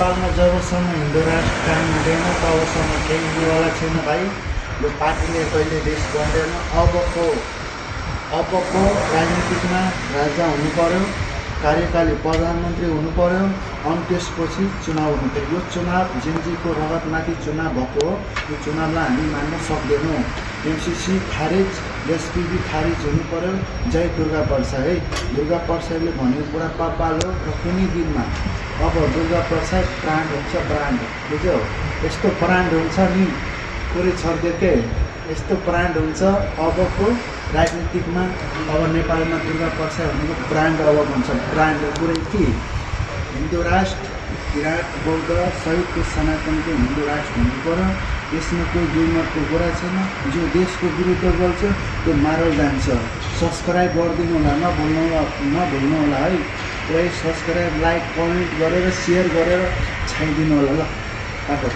नेपालमा जबसम्म हिन्दू राष्ट्र कायम हुँदैन तबसम्म केही हुनेवाला छैन भाइ। यो पार्टीले कहिले देश बन्दैन। अबको राजनीतिकमा राजा हुनु पर्यो, कार्यकाली प्रधानमन्त्री हुनु पर्यो, अनि त्यसपछि चुनाव हुनु पर्यो। यो चुनाव जेनजीको रगतमाथि चुनाव भएको हो। यो चुनावलाई हामी मान्न सक्दैनौँ। एमसीसी खारिज, एसपीबी खारिज हुनु पर्यो। जय दुर्गा प्रसाद है। दुर्गा प्रसादले भनेको कुरा पापाल हो र कुनै दिनमा अब दुर्गा प्रसाद ब्रान्ड हुन्छ, ब्रान्ड बुझ्यौ? यस्तो ब्रान्ड हुन्छ नि पुरै छर्देकै, यस्तो ब्रान्ड हुन्छ अबको राजनीतिकमा। अब नेपालमा दुर्गा प्रसाद भनेको ब्रान्ड अब भन्छ, ब्रान्ड पुरै कि हिन्दू राष्ट्र, किराँत बौद्ध सहितको सनातनको हिन्दू राष्ट्र हुनु पर्यो। यसमा कोही दुईमतको कुरा छैन। जो देशको विरुद्ध बोल्छ त्यो मारल जान्छ। सब्सक्राइब गरिदिनु होला, नभुल्नु होला है। पुरै सब्सक्राइब, लाइक, कमेन्ट गरेर सेयर गरेर छाइदिनु होला ल। काटो।